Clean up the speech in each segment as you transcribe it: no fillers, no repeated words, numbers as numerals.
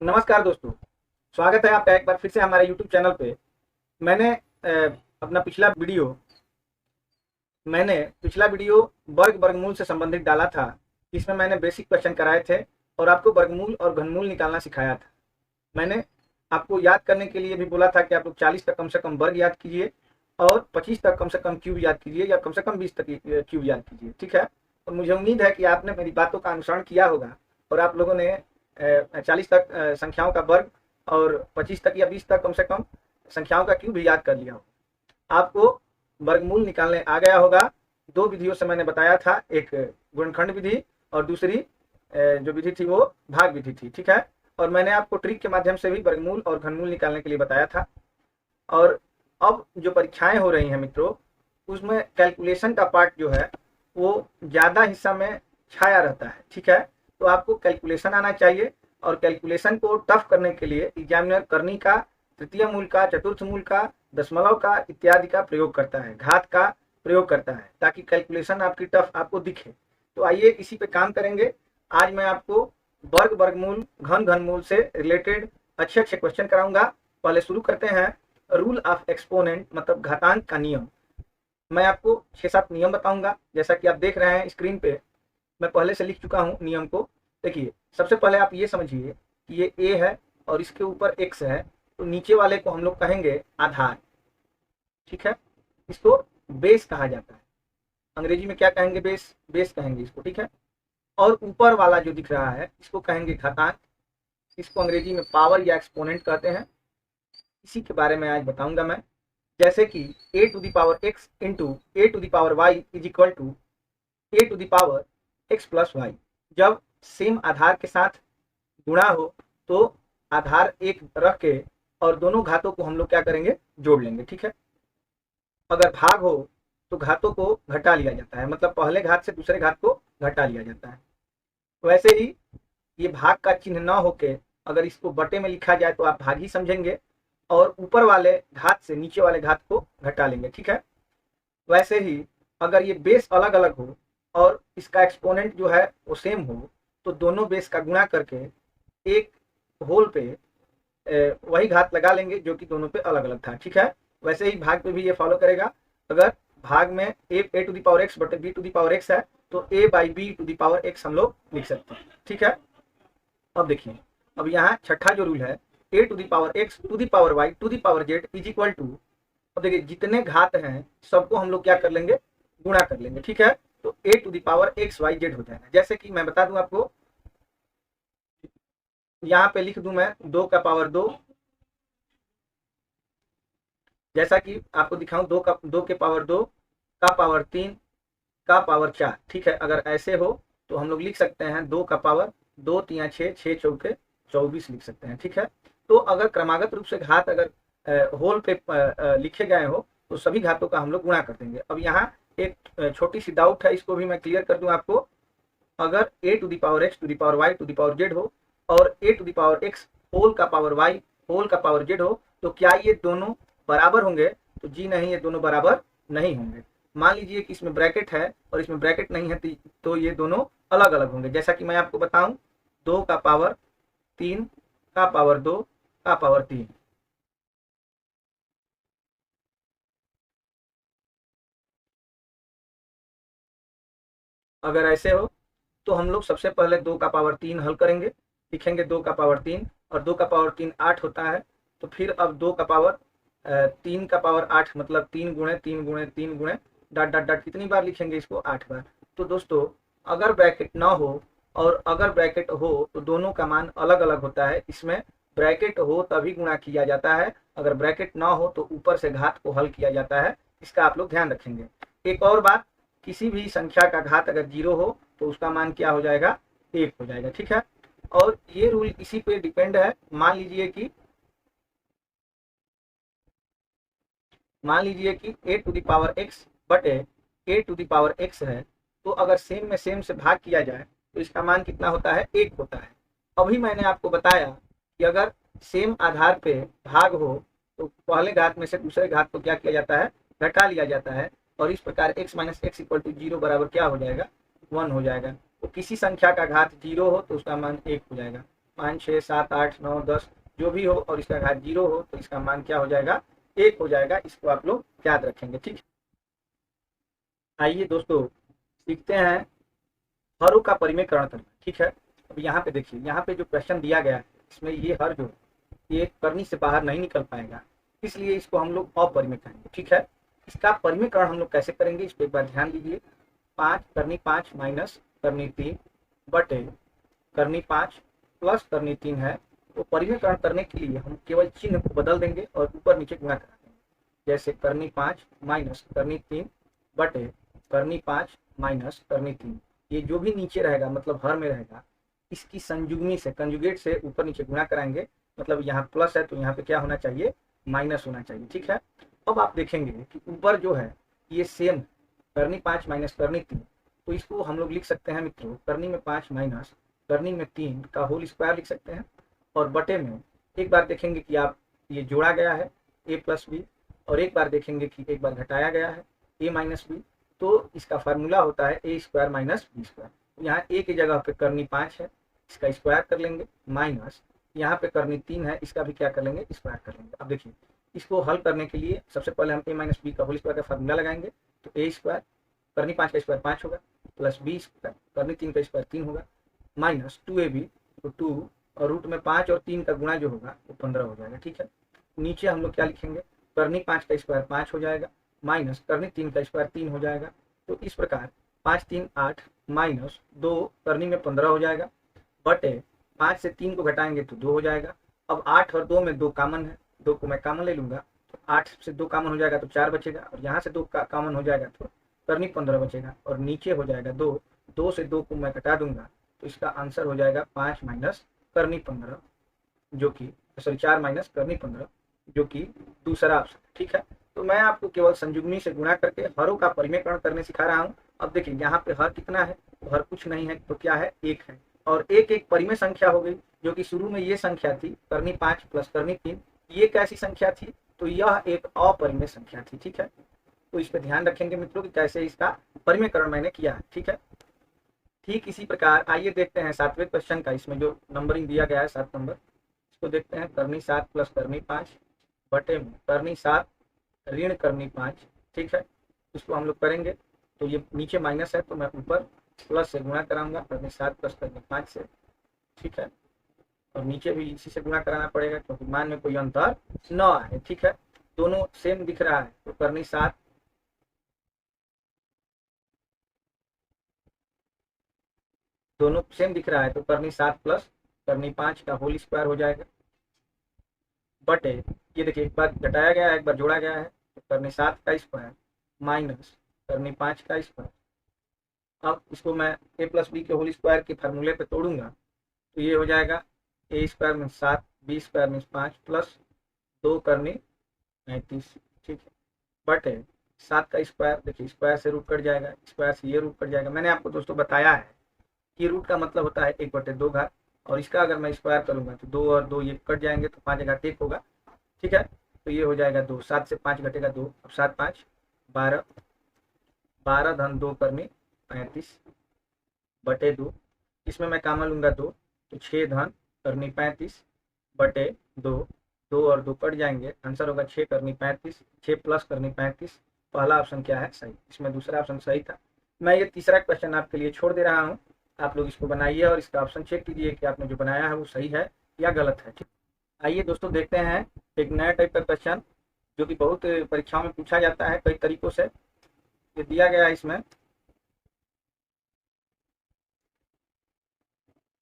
नमस्कार दोस्तों, स्वागत है आपका एक बार फिर से हमारे YouTube चैनल पे। मैंने अपना पिछला वीडियो वर्गमूल से संबंधित डाला था। इसमें मैंने बेसिक क्वेश्चन कराए थे और आपको वर्गमूल और घनमूल निकालना सिखाया था। मैंने आपको याद करने के लिए भी बोला था कि आप लोग 40 तक कम से कम वर्ग याद कीजिए और 25 तक कम से कम क्यूब याद कीजिए या कम से कम 20 तक क्यूब याद कीजिए, ठीक है। और मुझे उम्मीद है कि आपने मेरी बातों का अनुसरण किया होगा और आप लोगों ने 40 तक संख्याओं का वर्ग और 25 तक या 20 तक कम से कम संख्याओं का क्यूब भी याद कर लिया होगा। आपको वर्गमूल निकालने आ गया होगा। दो विधियों से मैंने बताया था, एक गुणनखंड विधि और दूसरी जो विधि थी वो भाग विधि थी, ठीक है। और मैंने आपको ट्रिक के माध्यम से भी वर्गमूल और घनमूल निकालने के लिए बताया था। और अब जो परीक्षाएं हो रही हैं मित्रों, उसमें कैलकुलेशन का पार्ट जो है वो ज़्यादा हिस्सा में छाया रहता है, ठीक है। तो आपको कैलकुलेशन आना चाहिए और कैलकुलेशन को टफ करने के लिए एग्जामिनर करनी का, तृतीय मूल का, चतुर्थ मूल का, दशमलव का इत्यादि का प्रयोग करता है, घात का प्रयोग करता है, ताकि कैलकुलेशन आपकी टफ आपको दिखे। तो आइए इसी पे काम करेंगे। आज मैं आपको वर्गमूल, घनमूल से रिलेटेड अच्छे अच्छे क्वेश्चन कराऊंगा। पहले शुरू करते हैं। रूल ऑफ एक्सपोनेंट मतलब घातांक का नियम। मैं आपको 6-7 नियम बताऊंगा, जैसा कि आप देख रहे हैं स्क्रीन पे। मैं पहले से लिख चुका हूं नियम को। देखिए, सबसे पहले आप ये समझिए कि ये ए है और इसके ऊपर एक्स है, तो नीचे वाले को हम लोग कहेंगे आधार, ठीक है। इसको बेस कहा जाता है। अंग्रेजी में क्या कहेंगे? बेस, बेस कहेंगे इसको, ठीक है। और ऊपर वाला जो दिख रहा है इसको कहेंगे घातांक। इसको अंग्रेजी में पावर या एक्सपोनेंट कहते हैं। इसी के बारे में आज बताऊंगा मैं। जैसे कि a to the power x into a to the power y is equal to a to the power x plus y. जब सेम आधार के साथ गुणा हो तो आधार एक रख के और दोनों घातों को हम लोग क्या करेंगे? जोड़ लेंगे, ठीक है। अगर भाग हो तो घातों को घटा लिया जाता है, मतलब पहले घात से दूसरे घात को घटा लिया जाता है। वैसे ही ये भाग का चिन्ह न होके अगर इसको बटे में लिखा जाए तो आप भाग ही समझेंगे और ऊपर वाले घात से नीचे वाले घात को घटा लेंगे, ठीक है। वैसे ही अगर ये बेस अलग अलग हो और इसका एक्सपोनेंट जो है वो सेम हो तो दोनों बेस का गुणा करके एक होल पे वही घात लगा लेंगे जो कि दोनों पे अलग अलग था, ठीक है। वैसे ही भाग पे भी ये फॉलो करेगा। अगर भाग में a to the power x बटे b to the power x है तो a by b to the power x हम लोग लिख सकते हैं, ठीक है। अब देखिए, अब यहाँ छठा जो रूल है, a to the power x to the power y to the power z is equal to. अब देखिए, जितने घात हैं सबको हम लोग क्या कर लेंगे? गुणा कर लेंगे, ठीक है। तो a to the power x y z हो जाएगा। जैसे कि मैं बता दूं आपको, यहाँ पे लिख दूं मैं 2 का पावर 2। जैसा कि आपको दिखाऊं, 2 के पावर 2 का पावर 3 का पावर 4, ठीक है। अगर ऐसे हो तो हम लोग लिख सकते हैं 2 का पावर 2 3 6 6 चौके 24 लिख सकते हैं, ठीक है। तो अगर क्रमागत रूप से घात अगर होल पे लिखे गए हो तो सभी घातों का हम लोग गुणा कर देंगे। अब यहाँ एक छोटी सी डाउट है, इसको भी मैं क्लियर कर दूं आपको। अगर a to the power x to the power y to the power z हो और a to the power x whole का पावर वाई होल का पावर जेड हो तो क्या ये दोनों बराबर होंगे? तो जी नहीं, ये दोनों बराबर नहीं होंगे। मान लीजिए कि इसमें ब्रैकेट है और इसमें ब्रैकेट नहीं है तो ये दोनों अलग अलग होंगे। जैसा कि मैं आपको बताऊं, 2 का पावर 3 का पावर 2 का पावर 3। अगर ऐसे हो तो हम लोग सबसे पहले 2 का पावर 3 हल करेंगे, लिखेंगे 2 का पावर 3 और 2 का पावर 3 8 होता है। तो फिर अब 2 का पावर 3 का पावर 8 मतलब 3 गुणे 3 गुणे 3 गुणे डॉट डॉट डॉट कितनी बार लिखेंगे इसको? 8 बार। तो दोस्तों, अगर ब्रैकेट ना हो और अगर ब्रैकेट हो तो दोनों का मान अलग अलग होता है। इसमें ब्रैकेट हो तभी गुणा किया जाता है, अगर ब्रैकेट ना हो तो ऊपर से घात को हल किया जाता है। इसका आप लोग ध्यान रखेंगे। एक और बात, किसी भी संख्या का घात अगर 0 हो तो उसका मान क्या हो जाएगा? 1 हो जाएगा, ठीक है। और ये रूल इसी पे डिपेंड है। मान लीजिए कि a to the power x बटे ए टू द पावर एक्स है, तो अगर सेम में सेम से भाग किया जाए तो इसका मान कितना होता है? 1 होता है। अभी मैंने आपको बताया कि अगर सेम आधार पे भाग हो तो पहले घात में से दूसरे घात को क्या किया जाता है? घटा लिया जाता है। और इस प्रकार x minus x equal to 0 बराबर क्या हो जाएगा? 1 हो जाएगा। तो किसी संख्या का घात 0 हो तो उसका मान 1 हो जाएगा। 5, 6, 7, 8, 9, 10 जो भी हो और इसका घात 0 हो तो इसका मान क्या हो जाएगा, 1 हो जाएगा। इसको आप लोग याद रखेंगे, ठीक है। आइए दोस्तों सीखते हैं हरों का परिमेयकरण करना, ठीक है। अब यहाँ पे देखिए, यहाँ पे जो क्वेश्चन दिया गया है इसमें ये हर जो है ये करनी से बाहर नहीं निकल पाएगा, इसलिए इसको हम लोग अपरिमेय करेंगे, ठीक है। इसका परिमेयकरण हम लोग कैसे करेंगे इस पर एक बार ध्यान दीजिए। 5 करनी 5 माइनस करनी 3 बटे करनी 5 प्लस करनी 3 है। तो परिमेयकरण करने के लिए हम केवल चिन्ह को बदल देंगे और ऊपर नीचे गुणा करा देंगे। जैसे करनी 5 माइनस करनी 3 बटे करनी 5 माइनस करनी 3, ये जो भी नीचे रहेगा मतलब हर में रहेगा, इसकी संयुग्मी से कंजुगेट से ऊपर नीचे गुणा कराएंगे। मतलब यहाँ प्लस है तो यहाँ पे क्या होना चाहिए, माइनस होना चाहिए, ठीक है। अब आप देखेंगे कि ऊपर जो है ये सेम करनी 5 माइनस करनी 3, तो इसको हम लोग लिख सकते हैं मित्रों करनी में 5 माइनस करनी में 3 का होल स्क्वायर लिख सकते हैं। और बटे में एक बार देखेंगे कि आप ये जोड़ा गया है a प्लस बी, और एक बार देखेंगे कि एक बार घटाया गया है a माइनस बी, तो इसका फार्मूला होता है a square minus B square. यहाँ a की जगह पे करनी 5 है, इसका स्क्वायर कर लेंगे, माइनस यहाँ पे करनी 3 है, इसका भी क्या कर लेंगे, स्क्वायर कर लेंगे। अब देखिए इसको हल करने के लिए सबसे पहले हम a माइनस बी का होल स्क्वायर का फार्मूला लगाएंगे। तो a स्क्वायर करनी 5 का स्क्वायर 5 होगा, प्लस बी स्क्वायर करनी 3 का स्क्वायर 3 होगा, माइनस 2ab तो 2 और रूट में 5 और 3 का गुणा जो होगा वो 15 हो जाएगा, ठीक है। नीचे हम लोग क्या लिखेंगे, करनी 5 का स्क्वायर 5 हो जाएगा, माइनस करनी 3 का स्क्वायर 3 हो जाएगा। तो इस प्रकार 5 3 8 माइनस 2 करनी में 15 हो जाएगा, बटे 5 से 3 को घटाएंगे तो 2 हो जाएगा। अब 8 और 2 में 2 कॉमन है, 2 को मैं कॉमन ले लूंगा तो 8 से 2 कॉमन हो जाएगा तो 4 बचेगा, और यहाँ से 2 कॉमन हो जाएगा तो करनी 15 बचेगा, और नीचे हो जाएगा 2, 2 से 2 को मैं घटा दूंगा तो इसका आंसर हो जाएगा 5 माइनस करनी 15, जो कि सॉरी 4 माइनस करनी 15, जो कि दूसरा ऑप्शन, ठीक है। तो मैं आपको केवल संयुग्मी से गुणा करके हरों का परिमेयकरण करने सिखा रहा हूँ। अब देखिए यहाँ पे हर कितना है, तो हर कुछ नहीं है, तो क्या है, 1 है, और एक परिमेय संख्या हो गई, जो कि शुरू में ये संख्या थी करनी 5 प्लस करनी 3, ये कैसी संख्या थी, तो यह एक अपरिमेय संख्या थी, ठीक है। तो इस पर ध्यान रखेंगे मित्रों कि कैसे इसका परिमेयकरण मैंने किया है, ठीक है। ठीक इसी प्रकार आइए देखते हैं 7वें क्वेश्चन का, इसमें जो नंबरिंग दिया गया है 7 नंबर, इसको देखते हैं। करनी 7 प्लस करनी 5 बटे में करनी 7 ऋण करनी 5, ठीक है। इसको हम लोग करेंगे तो ये नीचे माइनस है तो मैं ऊपर प्लस से गुणा कराऊंगा, करनी 7 प्लस करनी 5 से, ठीक है। और नीचे भी इसी से गुणा कराना पड़ेगा क्योंकि मान में कोई अंतर न आए, ठीक है। दोनों सेम दिख रहा है तो करनी 7 दोनों सेम दिख रहा है तो करनी 7 प्लस करनी 5 का होल स्क्वायर हो जाएगा, बटे ये देखिए एक बार घटाया गया है एक बार जोड़ा गया है तो करनी 7 का स्क्वायर माइनस करनी 5 का स्क्वायर। अब इसको मैं a प्लस बी के होल स्क्वायर के फार्मूले पे तोड़ूंगा तो ये हो जाएगा a स्क्वायर में 7 बी स्क्वायर में 5 प्लस 2 करनी 35, ठीक है, बटे 7 का स्क्वायर, देखिए स्क्वायर से रूट कट जाएगा, स्क्वायर से ये रूट कट जाएगा। मैंने आपको दोस्तों बताया है कि रूट का मतलब होता है 1/2 घात, और इसका अगर मैं स्क्वायर करूंगा तो 2 और 2 ये कट जाएंगे तो 5 घात 1 होगा, ठीक है। तो ये हो जाएगा 2, 7 से 5 घटेगा 2, अब 7 5 12, 12 धन 2 करनी 35 बटे 2, इसमें मैं कॉमन लूंगा 2 तो 6 धन करनी 35 बटे 2, 2 और 2 कट जाएंगे, आंसर होगा 6 करनी 35, 6 प्लस करनी 35। पहला ऑप्शन क्या है, सही, इसमें दूसरा ऑप्शन सही था। मैं ये तीसरा क्वेश्चन आपके लिए छोड़ दे रहा हूँ, आप लोग इसको बनाइए और इसका ऑप्शन चेक कीजिए कि आपने जो बनाया है वो सही है या गलत है, ठीक। आइए दोस्तों देखते हैं एक नया टाइप का क्वेश्चन जो कि बहुत परीक्षाओं में पूछा जाता है कई तरीकों से। ये दिया गया है इसमें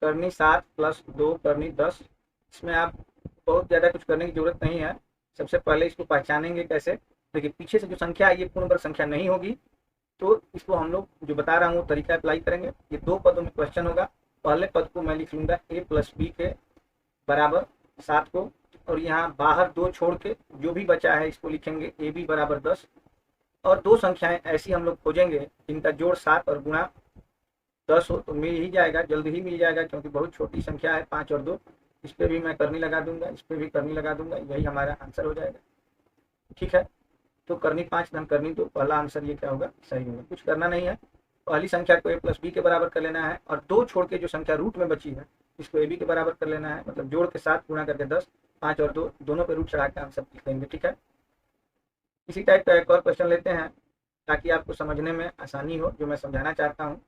करनी 7 प्लस 2 करनी 10, इसमें आप बहुत ज़्यादा कुछ करने की जरूरत नहीं है। सबसे पहले इसको पहचानेंगे कैसे, देखिए पीछे से जो संख्या है ये पूर्ण वर्ग संख्या नहीं होगी, तो इसको हम लोग जो बता रहा हूँ वो तरीका अप्लाई करेंगे। ये 2 पदों में क्वेश्चन होगा, पहले पद को मैं लिख लूंगा a प्लस बी के बराबर 7 को, और यहाँ बाहर 2 छोड़ के जो भी बचा है इसको लिखेंगे ए बी बराबर 10, और 2 संख्याएं ऐसी हम लोग खोजेंगे जिनका जोड़ 7 और गुणा 10 हो तो मिल ही जाएगा, जल्द ही मिल जाएगा क्योंकि बहुत छोटी संख्या है 5 और 2। इस पर भी मैं करनी लगा दूंगा, इस पर भी करनी लगा दूंगा, यही हमारा आंसर हो जाएगा, ठीक है। तो करनी 5 धन करनी 2, पहला आंसर ये क्या होगा, सही होगा। कुछ करना नहीं है, पहली संख्या को a प्लस बी के बराबर कर लेना है, और 2 छोड़ के जो संख्या रूट में बची है इसको ए बी के बराबर कर लेना है, मतलब जोड़ के 7 गुणा करके 10, 5 और 2 दोनों पे रूट चढ़ा के आंसर लिख देंगे। ठीक है, इसी टाइप का एक और क्वेश्चन लेते हैं ताकि आपको समझने में आसानी हो जो मैं समझाना चाहता हूँ।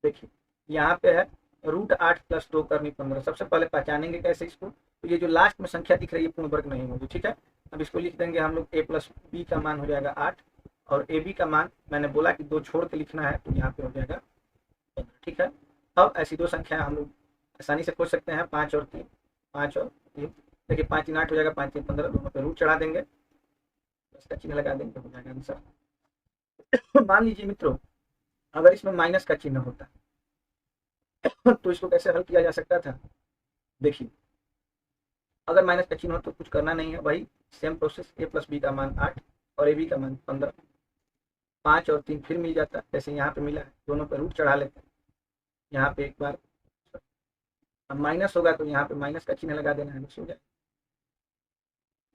देखिए यहाँ पे है √8 + 2 करनी 15। सबसे पहले पहचानेंगे कैसे इसको, तो ये जो लास्ट में संख्या दिख रही है पूर्ण वर्ग नहीं होगी। ठीक है, अब इसको लिख देंगे हम लोग a + b का मान हो जाएगा 8 और ए बी का मान मैंने बोला कि 2 छोड़ के लिखना है, तो यहाँ पे हो जाएगा 15। ठीक है, अब ऐसी दो संख्या हम लोग आसानी से खोज सकते हैं, 5 और 3, 5 और 3। देखिए 5 3 8 हो जाएगा, 5 3 15, दोनों पे रूट चढ़ा देंगे, इसका चिन्ह लगा देंगे, हो जाएगा आंसर। मान लीजिए मित्रों अगर इसमें माइनस का चिन्ह होता तो इसको कैसे हल किया जा सकता था। देखिए अगर माइनस का चिन्ह हो तो कुछ करना नहीं है, वही सेम प्रोसेस, a + b का मान 8 और ए बी का मान 15, 5 और 3 फिर मिल जाता है, जैसे यहाँ पे मिला है, दोनों पे रूट चढ़ा लेते हैं। यहाँ पे एक बार अब माइनस होगा तो यहाँ पे माइनस का चिन्ह लगा देना है, हो जाए।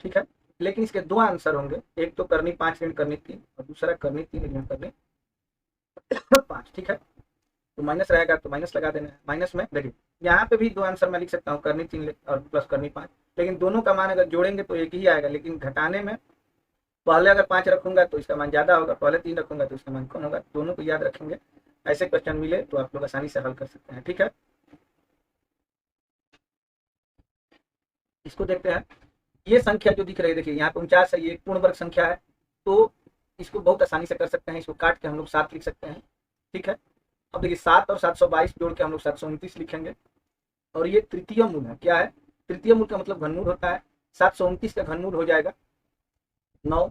ठीक है, लेकिन इसके दो आंसर होंगे, एक तो करनी 5 ऋण करनी 3 और दूसरा करनी 3 ऋण करनी 5। ठीक है, तो माइनस रहेगा तो माइनस लगा देना है। माइनस में देखिए यहाँ पे भी दो आंसर मैं लिख सकता हूँ, करनी 3 और प्लस करनी 5, लेकिन दोनों का मान अगर जोड़ेंगे तो एक ही आएगा, लेकिन घटाने में पहले अगर 5 रखूंगा तो इसका मान ज्यादा होगा, पहले 3 रखूंगा तो इसका मान कम होगा। दोनों को याद रखेंगे, ऐसे क्वेश्चन मिले तो आप लोग आसानी से हल कर सकते हैं। ठीक है, इसको देखते हैं। ये संख्या जो दिख रही है देखिए यहाँ पे 49 है, ये एक पूर्ण वर्ग संख्या है, तो इसको बहुत आसानी से कर सकते हैं, इसको काट के हम लोग 7 लिख सकते हैं। ठीक है, अब देखिए 7 और 722 जोड़ के हम लोग 729 लिखेंगे, और ये तृतीय मूल है। क्या है? तृतीय मूल का मतलब घनमूल होता है, 729 का घनमूल हो जाएगा 9।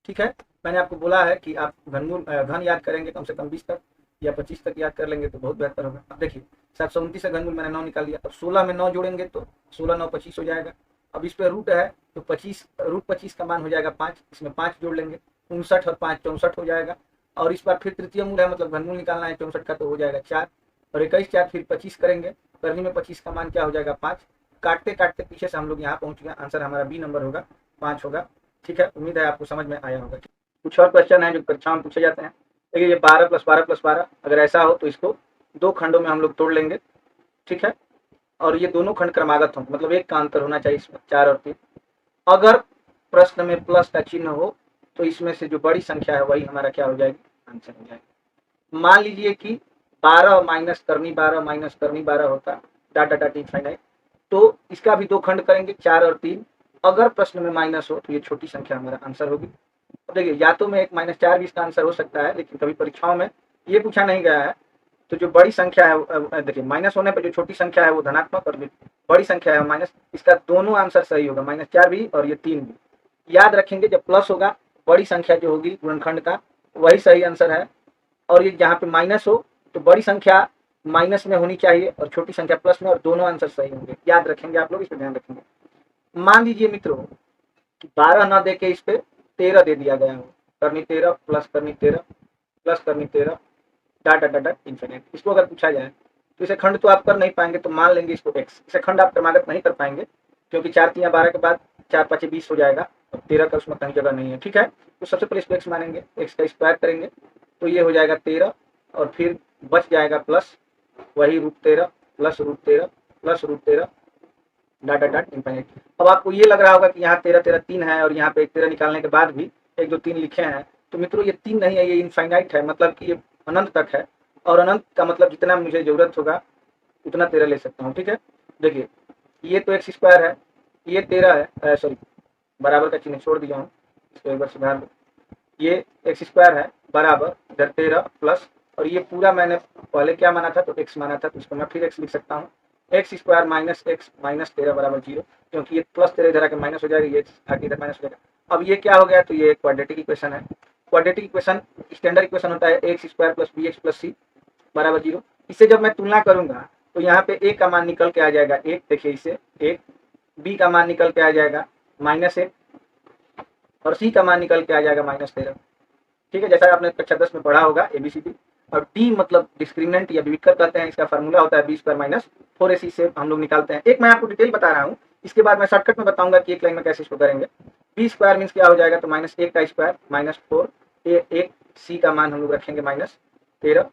ठीक है, मैंने आपको बोला है कि आप घन याद करेंगे कम से कम 20 तक या 25 तक याद कर लेंगे तो बहुत बेहतर होगा। अब देखिए 729 का घनमूल मैंने 9 निकाल लिया, अब 16 में 9 जोड़ेंगे तो 16 9 25 हो जाएगा। अब इस पे रूट है तो 25 √25 का मान हो जाएगा 5, इसमें 5 जोड़ लेंगे, 59 और 5 64 हो जाएगा। और इस बार फिर तृतीय मूल है, मतलब घनमूल निकालना है 64 का, तो हो जाएगा 4 और 21 4 फिर 25 करेंगे, करनी में 25 का मान क्या हो जाएगा 5। काटते काटते पीछे से हम लोग यहाँ पहुंच गए, आंसर हमारा बी नंबर होगा, 5 होगा। ठीक है, उम्मीद है आपको समझ में आया होगा। कुछ और क्वेश्चन है जो परीक्षा में पूछे जाते हैं। देखिए ये 12 + 12 + 12 अगर ऐसा हो तो इसको दो खंडों में हम लोग तोड़ लेंगे। ठीक है, और ये दोनों खंड क्रमागत हों, मतलब एक का अंतर होना चाहिए इसमें, 4 और 3। अगर प्रश्न में प्लस का चिन्ह हो तो इसमें से जो बड़ी संख्या है वही हमारा क्या हो जाएगी, आंसर हो जाएगी। मान लीजिए कि 12 माइनस करनी 12 माइनस करनी 12 होता, डाटा डाटा इनफाइनाइट, तो इसका भी दो खंड करेंगे, 4 और 3। अगर प्रश्न में माइनस हो तो ये छोटी संख्या हमारा आंसर होगी। अब देखिए या तो में 1 -4 भी इसका आंसर हो सकता है, लेकिन कभी परीक्षाओं में ये पूछा नहीं गया है। तो जो बड़ी संख्या है, देखिए माइनस होने पर जो छोटी संख्या है वो धनात्मक और बड़ी संख्या है माइनस, इसका दोनों आंसर सही होगा, -4 भी और ये 3 भी। याद रखेंगे जब प्लस होगा बड़ी संख्या जो होगी गुणनखंड का वही सही आंसर है, और ये जहाँ पे माइनस हो तो बड़ी संख्या माइनस में होनी चाहिए और छोटी संख्या प्लस में, और दोनों आंसर सही होंगे। याद रखेंगे आप लोग, इस पर ध्यान रखेंगे। मान लीजिए मित्रों 12 न दे के इस पे 13 दे दिया गया हो, करनी 13 प्लस करनी 13 प्लस करनी 13 डाटा डाटा इन्फिनिट। इसको अगर पूछा जाए तो इसे खंड तो आप कर नहीं पाएंगे, तो मान लेंगे इसको x। इसे खंड आप क्रमागत नहीं कर पाएंगे क्योंकि 4 3 12 के बाद 4 5 20 हो जाएगा, और 13 का उसमें कहीं जगह नहीं है। ठीक है, तो सबसे पहले इसको x मानेंगे, x का स्क्वायर करेंगे तो ये हो जाएगा 13, और फिर बच जाएगा प्लस वही √13 plus √13 plus √13 data dot infinite. अब आपको ये लग रहा होगा कि यहाँ 13 13 3 है और यहाँ पे 13 निकालने के बाद भी 1 2 3 लिखे हैं, तो मित्रों ये 3 नहीं है, ये इनफाइनाइट है, मतलब कि ये अनंत तक है, और अनंत का मतलब जितना मुझे जरूरत होगा उतना 13 ले सकता हूँ। ठीक है, देखिए ये तो x स्क्वायर है, ये 13 है, सॉरी बराबर का चिन्ह छोड़ दिया हूँ, इसको एक बार सुधार दो। ये x स्क्वायर है बराबर इधर 13 प्लस, और ये पूरा मैंने पहले क्या माना था, तो x माना था, तो इसको मैं फिर x लिख सकता हूँ, x square minus x minus 13 बराबर 0, क्योंकि ये प्लस 13 इधर आके माइनस हो जाएगा, ये आके इधर माइनस हो जाएगा। अब ये क्या हो गया, तो ये एक क्वाड्रेटिक इक्वेशन है। क्वाड्रेटिक इक्वेशन स्टैंडर्ड इक्वेशन होता है ax square plus bx plus c बराबर 0। इससे जब मैं तुलना करूंगा तो यहाँ पे a का मान निकल के आ जाएगा 1, देखिए इसे 1, b का मान निकल के आ जाएगा -1, और c का मान निकल के आ जाएगा -13। ठीक है, जैसा आपने कक्षा 10 में पढ़ा होगा ABCD। और d मतलब डिस्क्रिमिनेंट या विविकर कहते हैं, इसका फार्मूला होता है b स्क्वायर -4ac से हम लोग निकालते हैं। एक मैं आपको डिटेल बता रहा हूँ, इसके बाद मैं शॉर्टकट में बताऊंगा कि एक लाइन में कैसे इसको करेंगे। b स्क्वायर मीन्स क्या हो जाएगा, तो -1 का स्क्वायर -4, 1 c का मान हम लोग रखेंगे -13।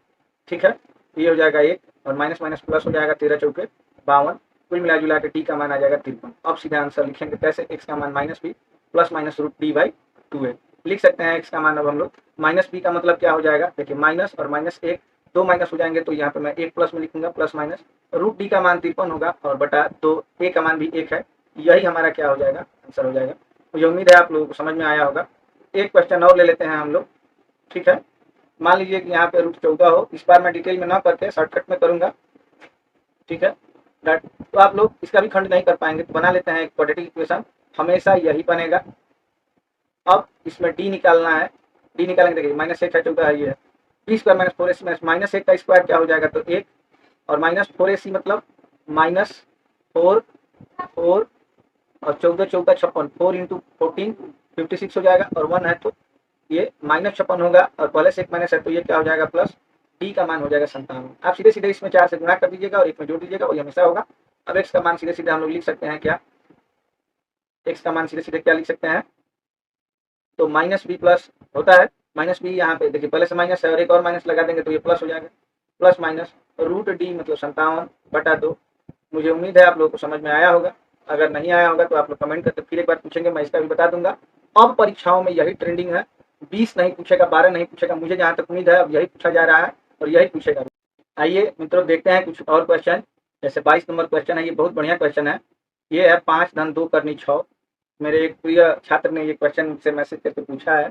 ठीक है, ये हो जाएगा 1 और माइनस माइनस प्लस हो जाएगा 13 चौके 52, कुल मिला जुला के डी का मान आ जाएगा 53। अब सीधा आंसर लिखेंगे कैसे, एक्स का मान -b plus minus root D by 2a लिख सकते हैं। एक्स का मान अब हम लोग -b का मतलब क्या हो जाएगा, देखिए माइनस और माइनस एक, दो माइनस हो जाएंगे तो यहाँ पे मैं एक प्लस में लिखूंगा, प्लस माइनस रूट डी का मान 53 होगा और बटा 2, ए का मान भी 1 है, यही हमारा क्या हो जाएगा, आंसर हो जाएगा। मुझे उम्मीद है आप लोगों को समझ में आया होगा। एक क्वेश्चन और ले लेते हैं हम लोग, ठीक है। मान लीजिए कि यहाँ पे रूट 14 हो, इस बार मैं डिटेल में ना करके शॉर्टकट में करूंगा, ठीक है। तो आप लोग इसका भी खंड नहीं कर पाएंगे, तो बना लेते हैं एक क्वाड्रेटिक इक्वेशन, हमेशा यही बनेगा। अब इसमें डी निकालना है, डी निकालेंगे, देखिए -1 है, 14 है, ये है बी स्क्वायर माइनस 4ac -1 का स्क्वायर क्या हो जाएगा, तो 1 और -4ac मतलब -4 4 और 14 14 56, 4 इंटू 14 56 हो जाएगा और 1 है तो ये -56 होगा और पहले से एक माइनस है तो ये क्या हो जाएगा, प्लस डी का मान हो जाएगा 57। आप सीधे सीधे इसमें 4 से गुणा कर दीजिएगा और एक में जोड़ दीजिएगा, वही हमेशा होगा। अब एक्स का मान सीधे सीधे हम लोग लिख सकते हैं क्या, एक्स का मान सीधे सीधे क्या लिख सकते हैं, तो -b प्लस होता है, -b यहाँ पे देखिए पहले से माइनस है और एक और माइनस लगा देंगे तो ये प्लस हो जाएगा, प्लस माइनस रूट डी मतलब 57 बटा 2। मुझे उम्मीद है आप लोगों को समझ में आया होगा, अगर नहीं आया होगा तो आप लोग कमेंट करके फिर एक बार पूछेंगे, मैं इसका भी बता दूंगा। अब परीक्षाओं में यही ट्रेंडिंग है, 20 नहीं पूछेगा, 12 नहीं पूछेगा, मुझे जहाँ तक उम्मीद है अब यही पूछा जा रहा है और यही पूछेगा। आइए मित्रों देखते हैं कुछ और क्वेश्चन, जैसे 22 नंबर क्वेश्चन है, ये बहुत बढ़िया क्वेश्चन है। ये है 5 धन 2 करनी 6। मेरे एक प्रिय छात्र ने ये क्वेश्चन मुझसे मैसेज करके पूछा है,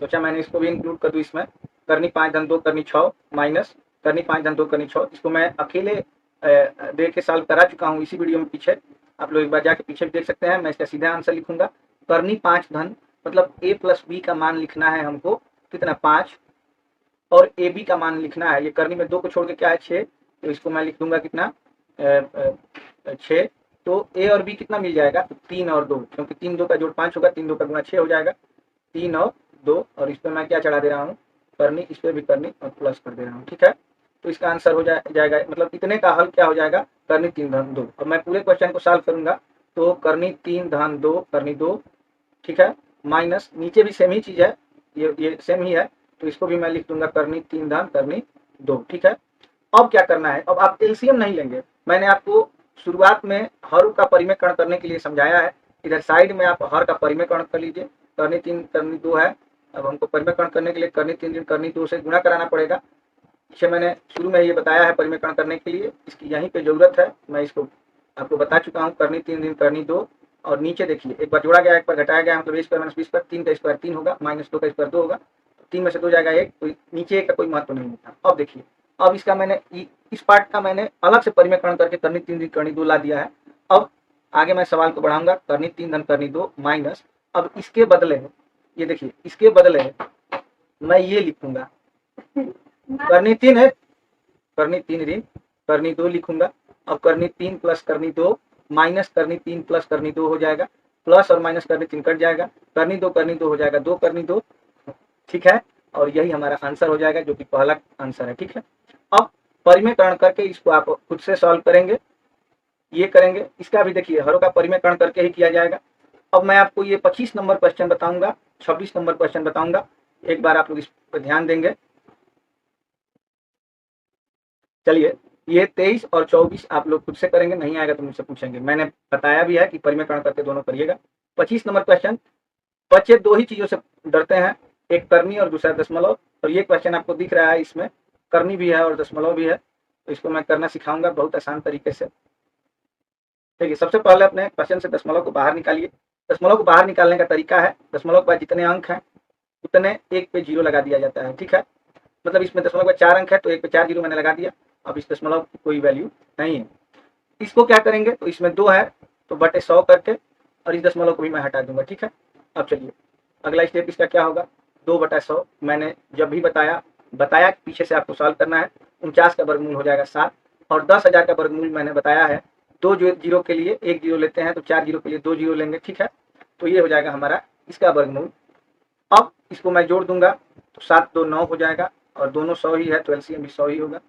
सोचा मैंने इसको भी इंक्लूड कर दूं इसमें। करनी 5 धन 2 करनी 6 माइनस करनी 5 धन 2 करनी 6, इसको मैं अकेले देख के सॉल्व करा चुका हूँ इसी वीडियो में पीछे, आप लोग एक बार जाके पीछे भी देख सकते हैं। मैं इसका सीधा आंसर लिखूंगा, करनी 5 धन मतलब a प्लस बी का मान लिखना है हमको, कितना 5, और ए बी का मान लिखना है, ये करनी में 2 को छोड़ के क्या है 6, तो इसको मैं लिख दूंगा कितना 6। तो ए और बी कितना मिल जाएगा, तो 3 और 2, क्योंकि 3 2 का जोड़ 5 होगा, 3 2 का गुणा 6 हो जाएगा, 3 और 2, और इस पर मैं क्या चढ़ा दे रहा हूँ, करनी, इस पर भी करनी और प्लस कर दे रहा हूँ, ठीक है। तो इसका आंसर हो जाएगा, मतलब इतने का हल क्या हो जाएगा, करनी 3 धन 2। अब मैं पूरे क्वेश्चन को सॉल्व करूंगा, तो करनी 3 धन 2 करनी 2, ठीक है, माइनस नीचे भी सेम ही चीज है, ये सेम ही है, तो इसको भी मैं लिख दूंगा करनी 3 धन करनी 2, ठीक है। अब क्या करना है, अब आप एलसीएम नहीं लेंगे, मैंने आपको शुरुआत में हर का परिमेयकरण करने के लिए समझाया है, इधर साइड में आप हर का परिमेयकरण कर लीजिए, करनी 3 करनी 2 है, अब हमको परिमेयकरण करने के लिए करनी 3 करनी 2 से गुणा कराना पड़ेगा। इसे मैंने शुरू में ये बताया है परिमेयकरण करने के लिए, इसकी यहीं पे जरूरत है, मैं इसको आपको बता चुका हूँ, करनी 3 करनी 2, और नीचे देखिए एक बार जोड़ा गया एक बार घटाया गया, मतलब a square minus B square, 3 का स्क्वायर 3 होगा, -2 का स्क्वायर 2 होगा, 3 में से 2 जाएगा 1, तो नीचे एक का कोई महत्व नहीं होता। अब देखिए, अब इसका मैंने इस पार्ट का मैंने अलग से परिमेयकरण करके करनी 3 करनी 2 ला दिया है। अब आगे मैं सवाल को बढ़ाऊंगा, करनी 3 धन करनी 2 माइनस, अब इसके बदले ये देखिए, इसके बदले मैं ये लिखूंगा, करनी 3 है, करनी 3 ऋण करनी 2 लिखूंगा। अब करनी 3 प्लस करनी 2 माइनस करनी 3 प्लस करनी 2 हो जाएगा, प्लस और माइनस करनी 3 कट जाएगा, करनी 2 हो जाएगा 2 करनी 2, ठीक है, और यही हमारा आंसर हो जाएगा, जो कि पहला आंसर है, ठीक है। अब परिमेयकरण करके इसको आप खुद से सॉल्व करेंगे, ये करेंगे, इसका भी देखिए हरों का परिमेयकरण करके ही किया जाएगा। अब मैं आपको ये 25 नंबर क्वेश्चन बताऊंगा, 26 नंबर क्वेश्चन बताऊंगा, एक बार आप लोग इस पर ध्यान देंगे। चलिए, ये 23 और 24 आप लोग खुद से करेंगे, नहीं आएगा तो मुझसे पूछेंगे, मैंने बताया भी है कि परिमेयकरण करके दोनों करिएगा। 25 नंबर क्वेश्चन, बच्चे दो ही चीजों से डरते हैं, एक करनी और दूसरा दशमलव, और ये क्वेश्चन आपको दिख रहा है, इसमें करनी भी है और दशमलव भी है, तो इसको मैं करना सिखाऊंगा बहुत आसान तरीके से। देखिए, सबसे पहले अपने क्वेश्चन से दशमलव को बाहर निकालिए। दशमलव को बाहर निकालने का तरीका है, दशमलव के बाद जितने अंक हैं उतने एक पे 0 लगा दिया जाता है, ठीक है। मतलब इसमें दशमलव का 4 अंक है तो एक पे 4 0 मैंने लगा दिया, अब इस दशमलव की कोई वैल्यू नहीं है। इसको क्या करेंगे, तो इसमें 2 है तो बटे 100 करके, और इस दशमलव को भी मैं हटा दूंगा, ठीक है। अब चलिए अगला स्टेप इसका क्या होगा, 2/100 मैंने जब भी बताया पीछे से आपको सॉल्व करना है। 49 का वर्गमूल हो जाएगा 7, और 10,000 का वर्गमूल मैंने बताया है, 2 जीरो के लिए 1 जीरो लेते हैं तो 4 जीरो के लिए 2 जीरो लेंगे, ठीक है। तो ये हो जाएगा हमारा इसका वर्गमूल। अब इसको मैं जोड़ दूंगा तो 7 2 9 हो जाएगा, और दोनों 100 ही है तो एलसीएम भी 100 ही होगा।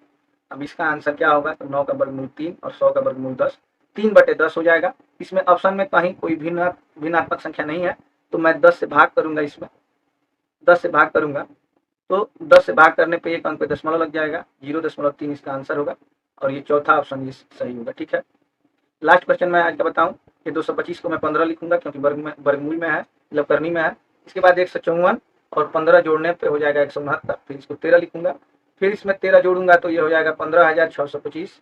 अब इसका आंसर क्या होगा, तो 9 का वर्गमूल 3 और 100 का वर्गमूल 10, 3/10 हो जाएगा। इसमें ऑप्शन में कहीं कोई भिन्नात्मक संख्या नहीं है, तो मैं 10 से भाग करूंगा, इसमें 10 से भाग करूंगा तो 10 से भाग करने पे एक अंक पे दशमलव लग जाएगा, 0.3 इसका आंसर होगा, और ये चौथा ऑप्शन ये सही होगा, ठीक है। लास्ट क्वेश्चन मैं आज का बताऊं, ये 225 को मैं 15 लिखूंगा क्योंकि वर्गमूल में है, मतलब करनी में है। इसके बाद 154 और 15 जोड़ने पे हो जाएगा 169, फिर इसको 13 लिखूंगा, फिर इसमें 13 जोड़ूंगा तो ये हो जाएगा 15,625।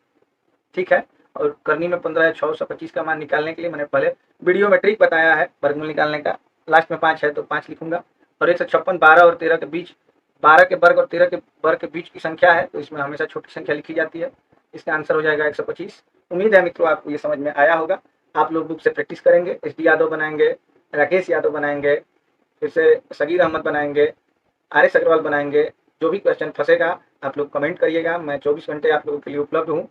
ठीक है, और करनी में 15,625 का मान निकालने के लिए मैंने पहले वीडियो में ट्रिक बताया है वर्गमूल निकालने का। लास्ट में 5 है तो 5 लिखूंगा, और 156 12 और 13 के बीच, 12 के वर्ग और 13 के वर्ग के बीच की संख्या है तो इसमें हमेशा छोटी संख्या लिखी जाती है। इसका आंसर हो जाएगा 125। उम्मीद है मित्रों आपको ये समझ में आया होगा। आप लोग बुक से प्रैक्टिस करेंगे, SD यादव बनाएंगे, राकेश यादव बनाएंगे, फिर से सगीर अहमद बनाएंगे, RS अग्रवाल बनाएंगे। जो भी क्वेश्चन फंसेगा आप लोग कमेंट करिएगा, मैं 24 घंटे आप लोगों के लिए उपलब्ध हूँ।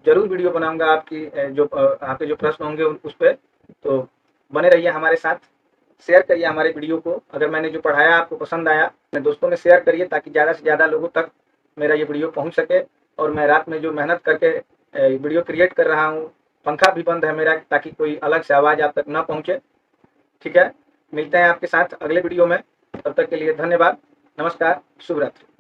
जरूर वीडियो बनाऊंगा आपकी आपके जो प्रश्न होंगे उस पर, तो बने रहिए हमारे साथ। शेयर करिए हमारे वीडियो को, अगर मैंने जो पढ़ाया आपको पसंद आया अपने दोस्तों में शेयर करिए ताकि ज़्यादा से ज़्यादा लोगों तक मेरा ये वीडियो पहुंच सके। और मैं रात में जो मेहनत करके वीडियो क्रिएट कर रहा हूँ, पंखा भी बंद है मेरा ताकि कोई अलग से आवाज़ आप तक ना पहुँचे। ठीक है, मिलते हैं आपके साथ अगले वीडियो में, तब तक के लिए धन्यवाद, नमस्कार, शुभ रात्रि।